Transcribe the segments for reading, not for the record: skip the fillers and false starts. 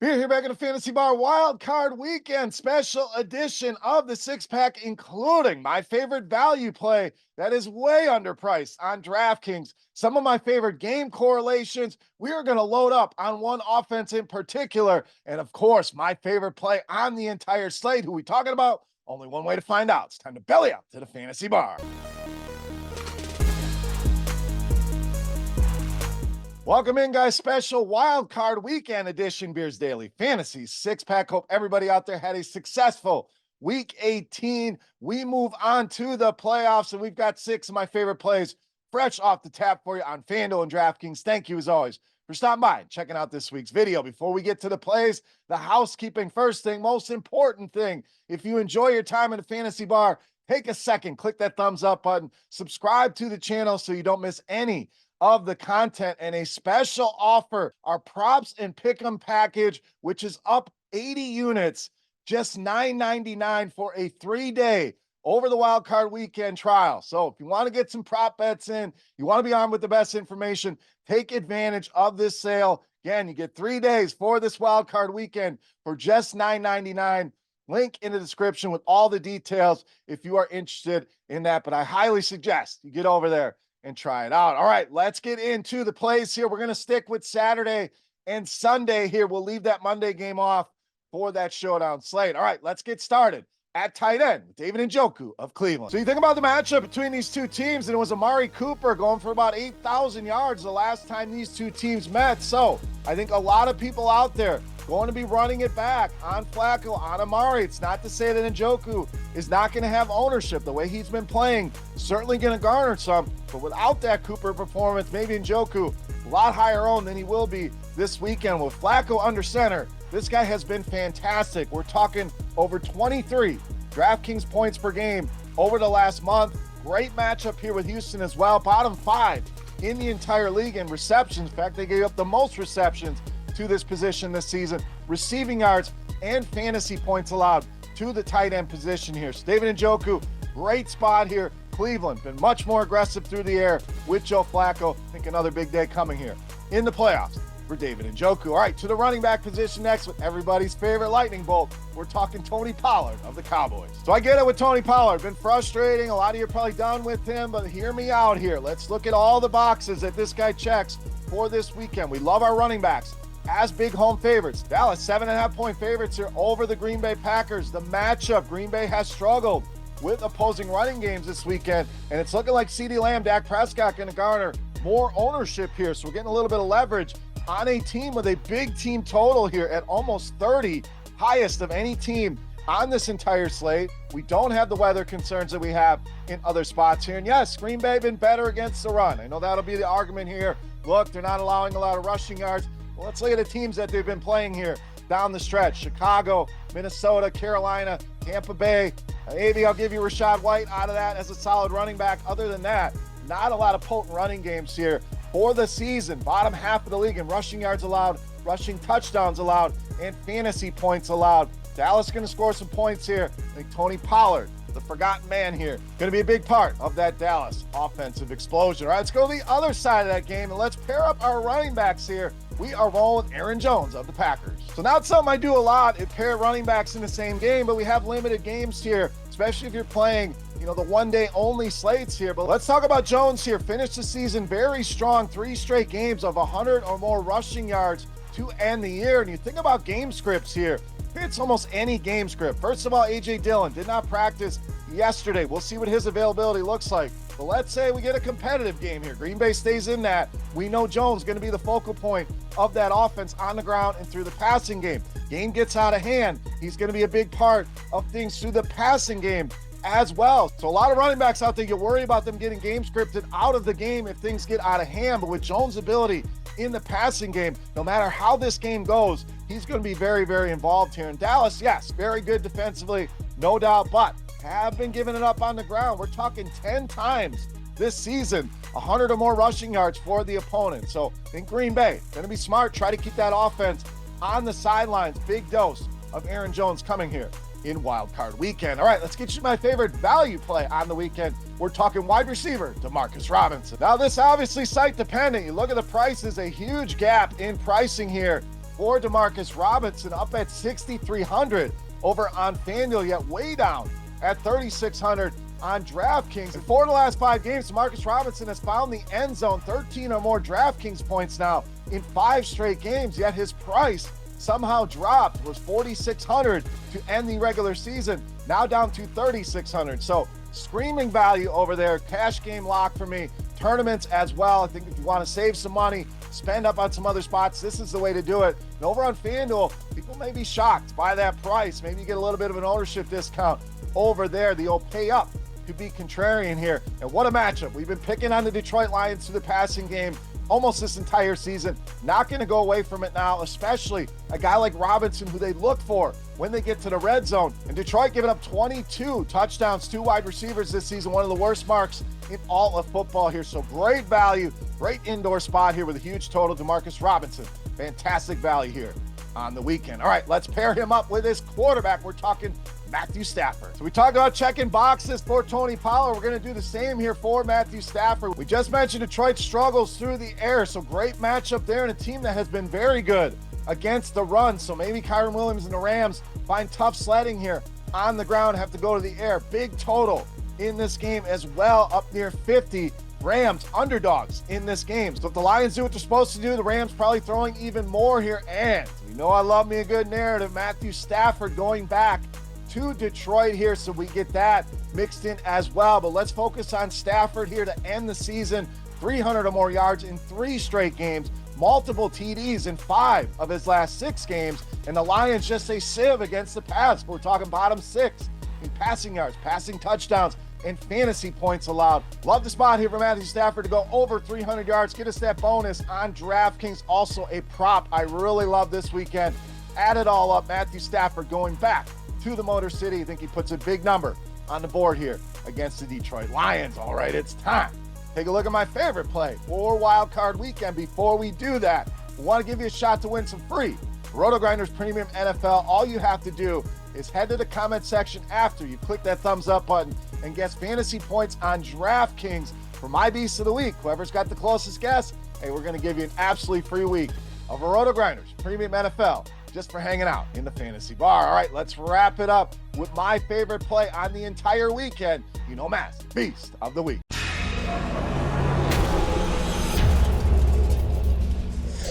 We're here back in the Fantasy Bar Wild Card Weekend special edition of the six-pack, including my favorite value play that is way underpriced on DraftKings. Some of my favorite game correlations. We are going to load up on one offense in particular. And of course, my favorite play on the entire slate. Who we talking about? Only one way to find out. It's time to belly up to the Fantasy Bar. Welcome in, guys. Special Wild Card Weekend edition, Beers Daily Fantasy six-pack. Hope everybody out there had a successful Week 18. We move on to the playoffs, and we've got six of my favorite plays fresh off the tap for you on FanDuel and DraftKings. Thank you, as always, for stopping by and checking out this week's video. Before we get to the plays, the housekeeping first thing, most important thing. If you enjoy your time in the Fantasy Bar, take a second, click that thumbs up button, subscribe to the channel so you don't miss any of the content, and a special offer, our props and pick'em package, which is up 80 units, just $9.99 for a 3-day over the wild card weekend trial. So if you want to get some prop bets in, you want to be armed with the best information, take advantage of this sale. Again, you get 3 days for this wild card weekend for just $9.99. Link in the description with all the details if you are interested in that, but I highly suggest you get over there and try it out. All right, let's get into the plays here. We're going to stick with Saturday and Sunday here. We'll leave that Monday game off for that showdown slate. All right, let's get started at tight end with David Njoku of Cleveland. So you think about the matchup between these two teams, and it was Amari Cooper going for about 8,000 yards the last time these two teams met. So I think a lot of people out there going to be running it back on Flacco, on Amari. It's not to say that Njoku is not going to have ownership. The way he's been playing, certainly going to garner some. But without that Cooper performance, maybe Njoku a lot higher owned than he will be this weekend. With Flacco under center, this guy has been fantastic. We're talking over 23 DraftKings points per game over the last month. Great matchup here with Houston as well. Bottom 5 in the entire league in receptions. In fact, they gave up the most receptions to this position this season. Receiving yards and fantasy points allowed to the tight end position here. So David Njoku, great spot here. Cleveland been much more aggressive through the air with Joe Flacco. I think another big day coming here in the playoffs for David Njoku. All right, to the running back position next with everybody's favorite lightning bolt. We're talking Tony Pollard of the Cowboys. So I get it with Tony Pollard. Been frustrating. A lot of you are probably done with him, but hear me out here. Let's look at all the boxes that this guy checks for this weekend. We love our running backs as big home favorites. Dallas, 7.5-point favorites here over the Green Bay Packers. The matchup, Green Bay has struggled with opposing running games this weekend, and it's looking like CeeDee Lamb, Dak Prescott going to garner more ownership here. So we're getting a little bit of leverage on a team with a big team total here at almost 30, highest of any team on this entire slate. We don't have the weather concerns that we have in other spots here. And yes, Green Bay been better against the run. I know that'll be the argument here. Look, they're not allowing a lot of rushing yards. Well, let's look at the teams that they've been playing here down the stretch. Chicago, Minnesota, Carolina, Tampa Bay. Maybe I'll give you Rachaad White out of that as a solid running back. Other than that, not a lot of potent running games here for the season. Bottom half of the league in rushing yards allowed, rushing touchdowns allowed, and fantasy points allowed. Dallas going to score some points here. I think Tony Pollard, the forgotten man here, going to be a big part of that Dallas offensive explosion. All right, let's go to the other side of that game, and let's pair up our running backs here. We are rolling with Aaron Jones of the Packers. So now it's something I do a lot, is pair running backs in the same game, but we have limited games here, especially if you're playing, the one-day only slates here. But let's talk about Jones here. Finished the season very strong, 3 straight games of 100 or more rushing yards to end the year. And you think about game scripts here, it's almost any game script. First of all, A.J. Dillon did not practice yesterday. We'll see what his availability looks like. But let's say we get a competitive game here. Green Bay stays in that. We know Jones is going to be the focal point of that offense on the ground and through the passing game. Game gets out of hand. He's going to be a big part of things through the passing game as well. So a lot of running backs out there, you worry about them getting game scripted out of the game if things get out of hand. But with Jones' ability in the passing game, no matter how this game goes, he's going to be very, very involved here. In Dallas, yes, very good defensively, no doubt, but have been giving it up on the ground. We're talking 10 times this season, 100 or more rushing yards for the opponent. So in Green Bay, going to be smart, try to keep that offense on the sidelines. Big dose of Aaron Jones coming here in Wild Card Weekend. All right, let's get you my favorite value play on the weekend. We're talking wide receiver, Demarcus Robinson. Now, this obviously site dependent. You look at the prices, a huge gap in pricing here for Demarcus Robinson, up at 6,300 over on FanDuel, yet way down at 3,600 on DraftKings. And for the last 5 games, Demarcus Robinson has found the end zone, 13 or more DraftKings points now in 5 straight games, yet his price somehow dropped. Was 4,600 to end the regular season, now down to 3,600. So screaming value over there. Cash game lock for me. Tournaments as well. I think if you want to save some money, spend up on some other spots, this is the way to do it. And over on FanDuel, people may be shocked by that price. Maybe you get a little bit of an ownership discount over there. The old pay up to be contrarian here. And what a matchup. We've been picking on the Detroit Lions through the passing game almost this entire season. Not going to go away from it now, especially a guy like Robinson, who they look for when they get to the red zone. And Detroit giving up 22 touchdowns to wide receivers this season, one of the worst marks in all of football here. So great value, great indoor spot here with a huge total. Demarcus Robinson, fantastic value here on the weekend. All right, let's pair him up with his quarterback. We're talking Matthew Stafford. So we talked about checking boxes for Tony Pollard. We're going to do the same here for Matthew Stafford. We just mentioned Detroit struggles through the air, so great matchup there, and a team that has been very good against the run. So maybe Kyren Williams and the Rams find tough sledding here on the ground, have to go to the air. Big total in this game as well, up near 50. Rams underdogs in this game. So if the Lions do what they're supposed to do, the Rams probably throwing even more here. And you know I love me a good narrative. Matthew Stafford going back to Detroit here, so we get that mixed in as well. But let's focus on Stafford here to end the season. 300 or more yards in 3 straight games, multiple TDs in 5 of his last 6 games, and the Lions just a sieve against the pass. We're talking bottom 6 in passing yards, passing touchdowns, and fantasy points allowed. Love the spot here for Matthew Stafford to go over 300 yards. Get us that bonus on DraftKings. Also a prop I really love this weekend. Add it all up. Matthew Stafford going back to the Motor City. I think he puts a big number on the board here against the Detroit Lions. All right, it's time. Take a look at my favorite play for Wild Card Weekend. Before we do that, we want to give you a shot to win some free RotoGrinders Premium NFL. All you have to do is head to the comment section after you click that thumbs up button and guess fantasy points on DraftKings for my Beast of the Week. Whoever's got the closest guess, hey, we're going to give you an absolutely free week of a RotoGrinders Premium NFL just for hanging out in the fantasy bar. All right, let's wrap it up with my favorite play on the entire weekend. You know, Mass Beast of the Week.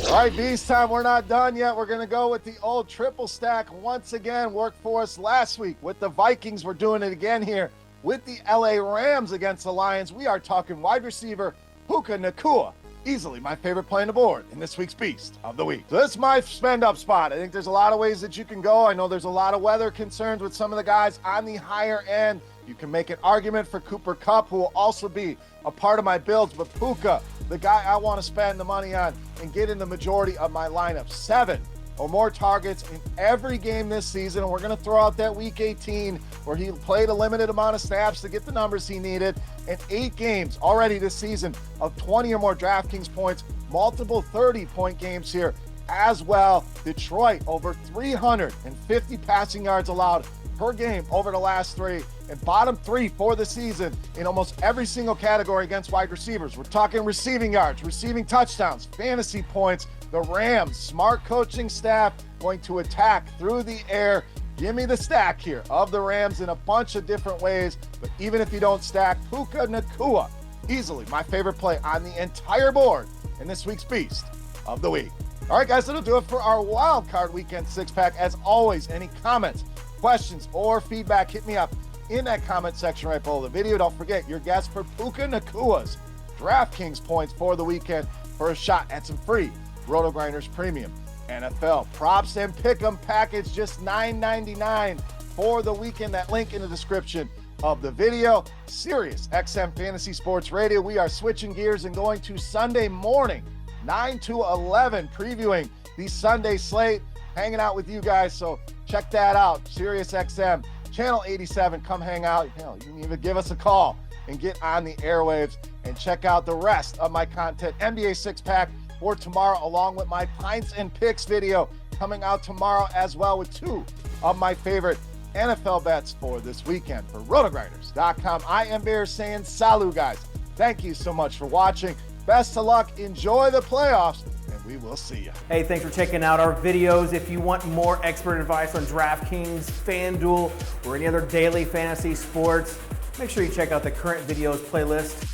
All right, Beast time. We're not done yet. We're going to go with the old triple stack once again. Worked for us last week with the Vikings. We're doing it again here with the LA Rams against the Lions. We are talking wide receiver Puka Nacua. Easily my favorite play on the board in this week's Beast of the Week. So this is my spend up spot. I think there's a lot of ways that you can go. I know there's a lot of weather concerns with some of the guys on the higher end. You can make an argument for Cooper Kupp, who will also be a part of my builds, but Puka, the guy I want to spend the money on and get in the majority of my lineup. 7 or more targets in every game this season. And we're going to throw out that week 18 where he played a limited amount of snaps to get the numbers he needed. And 8 games already this season of 20 or more DraftKings points, multiple 30-point games here as well. Detroit over 350 passing yards allowed per game over the last 3, and bottom 3 for the season in almost every single category against wide receivers. We're talking receiving yards, receiving touchdowns, fantasy points. The Rams, smart coaching staff, going to attack through the air. Give me the stack here of the Rams in a bunch of different ways, but even if you don't stack, Puka Nacua, easily my favorite play on the entire board in this week's Beast of the Week. All right, guys, that'll do it for our Wild Card Weekend 6-pack. As always, any comments, questions, or feedback, hit me up in that comment section right below the video. Don't forget your guess for Puka Nacua's DraftKings points for the weekend for a shot at some free RotoGrinders Premium NFL props and pick'em package, just $9.99 for the weekend. That link in the description of the video. Sirius XM Fantasy Sports Radio. We are switching gears and going to Sunday morning, 9 to 11, previewing the Sunday slate, hanging out with you guys. So check that out. Sirius XM Channel 87. Come hang out. Hell, you can even give us a call and get on the airwaves and check out the rest of my content. NBA 6-pack for tomorrow, along with my Pints and Picks video coming out tomorrow as well, with 2 of my favorite NFL bets for this weekend. For RotoGrinders.com, I am Bear saying salut, guys. Thank you so much for watching. Best of luck. Enjoy the playoffs. And we will see you. Hey, thanks for checking out our videos. If you want more expert advice on DraftKings, FanDuel, or any other daily fantasy sports, make sure you check out the current videos playlist.